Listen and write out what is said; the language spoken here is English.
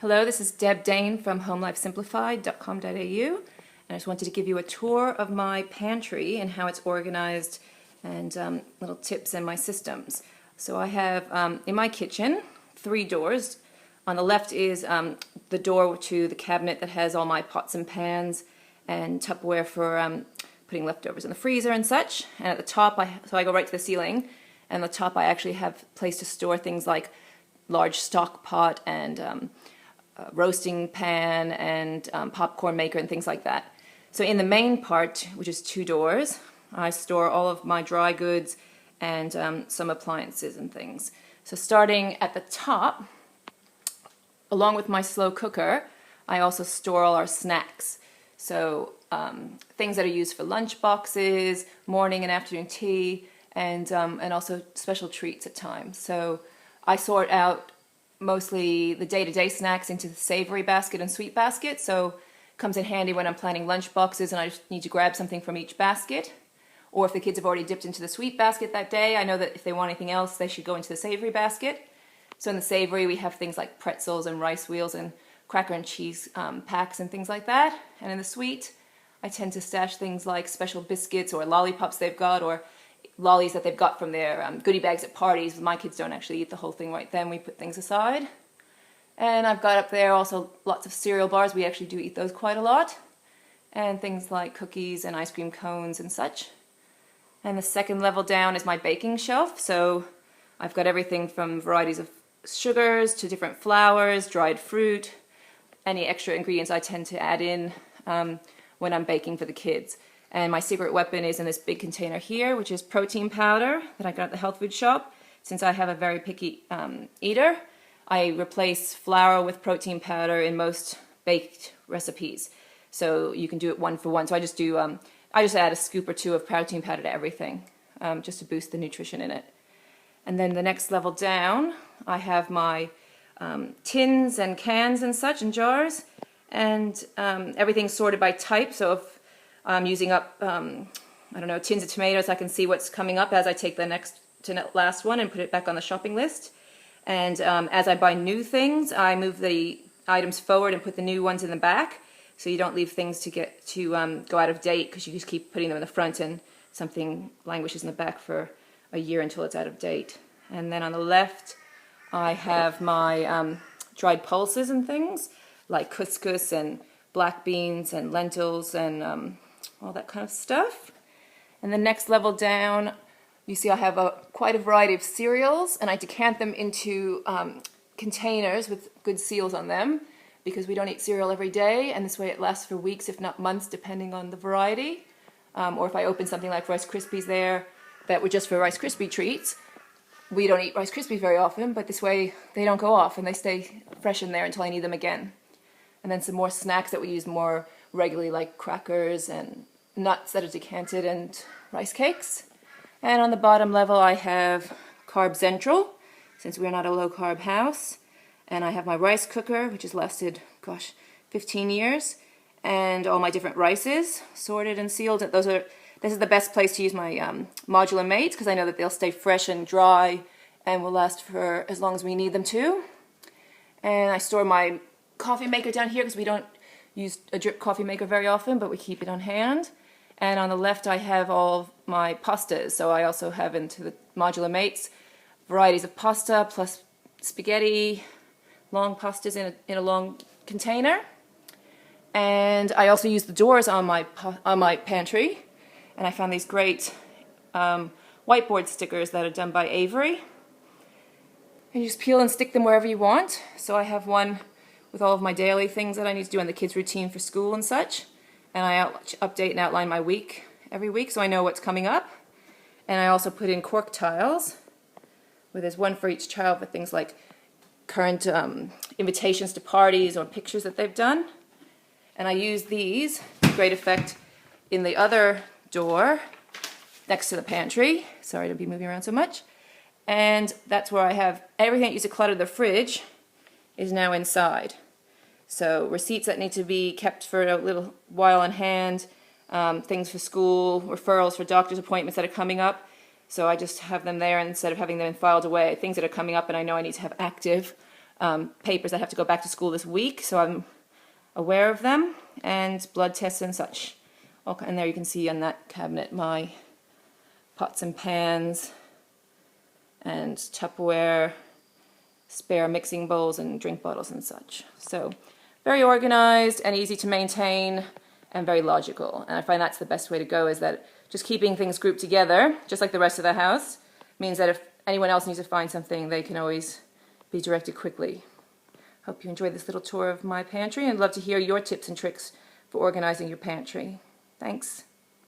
Hello, this is Deb Dane from homelifesimplified.com.au, and I just wanted to give you a tour of my pantry and how it's organized and little tips in my systems. So I have in my kitchen 3 doors. On the left is the door to the cabinet that has all my pots and pans and Tupperware for putting leftovers in the freezer and such. And at the top, so I go right to the ceiling, and at the top I actually have a place to store things like large stock pot and roasting pan and popcorn maker and things like that. So in the main part, which is 2 doors, I store all of my dry goods and some appliances and things. So starting at the top, along with my slow cooker, I also store all our snacks. So things that are used for lunch boxes, morning and afternoon tea, and also special treats at times. So I sort out mostly the day-to-day snacks into the savory basket and sweet basket, so it comes in handy when I'm planning lunch boxes and I just need to grab something from each basket. Or if the kids have already dipped into the sweet basket that day, I know that if they want anything else, they should go into the savory basket. So in the savory, we have things like pretzels and rice wheels and cracker and cheese packs and things like that. And in the sweet, I tend to stash things like special biscuits or lollipops they've got, or lollies that they've got from their goodie bags at parties. My kids don't actually eat the whole thing right then. We put things aside. And I've got up there also lots of cereal bars. We actually do eat those quite a lot. And things like cookies and ice cream cones and such. And the second level down is my baking shelf. So I've got everything from varieties of sugars to different flours, dried fruit, any extra ingredients I tend to add in when I'm baking for the kids. And my secret weapon is in this big container here, which is protein powder that I got at the health food shop. Since I have a very picky eater, I replace flour with protein powder in most baked recipes. So you can do it 1 for 1. So I just add a scoop or 2 of protein powder to everything, just to boost the nutrition in it. And then the next level down, I have my tins and cans and such and jars, and everything's sorted by type. So if I'm using up, tins of tomatoes, I can see what's coming up as I take the next to last one and put it back on the shopping list. And as I buy new things, I move the items forward and put the new ones in the back, so you don't leave things to go out of date, because you just keep putting them in the front and something languishes in the back for a year until it's out of date. And then on the left, I have my dried pulses and things like couscous and black beans and lentils and all that kind of stuff. And the next level down, you see I have quite a variety of cereals, and I decant them into containers with good seals on them, because we don't eat cereal every day, and this way it lasts for weeks, if not months, depending on the variety. Or if I open something like Rice Krispies there that were just for Rice Krispie treats, we don't eat Rice Krispies very often, but this way they don't go off and they stay fresh in there until I need them again. And then some more snacks that we use more regularly, like crackers and nuts that are decanted and rice cakes. And on the bottom level I have Carb Central, since we're not a low-carb house. And I have my rice cooker, which has lasted, 15 years. And all my different rices, sorted and sealed. This is the best place to use my modular mates, because I know that they'll stay fresh and dry and will last for as long as we need them to. And I store my coffee maker down here, because we don't use a drip coffee maker very often, but we keep it on hand. And on the left I have all of my pastas, so I also have into the modular mates varieties of pasta plus spaghetti, long pastas in a long container. And I also use the doors on my pantry, and I found these great whiteboard stickers that are done by Avery. And you just peel and stick them wherever you want. So I have one with all of my daily things that I need to do on the kids' routine for school and such. And I update and outline my week every week, so I know what's coming up. And I also put in cork tiles, where there's one for each child for things like current invitations to parties or pictures that they've done. And I use these to great effect in the other door next to the pantry. Sorry to be moving around so much. And that's where I have everything that used to clutter the fridge is now inside. So receipts that need to be kept for a little while on hand, things for school, referrals for doctor's appointments that are coming up. So I just have them there instead of having them filed away. Things that are coming up and I know I need to have active papers that have to go back to school this week, so I'm aware of them, and blood tests and such. Okay, and there you can see on that cabinet my pots and pans and Tupperware, spare mixing bowls and drink bottles and such. So very organized and easy to maintain and very logical. And I find that's the best way to go, is that just keeping things grouped together, just like the rest of the house, means that if anyone else needs to find something, they can always be directed quickly. Hope you enjoyed this little tour of my pantry, and I'd love to hear your tips and tricks for organizing your pantry. Thanks.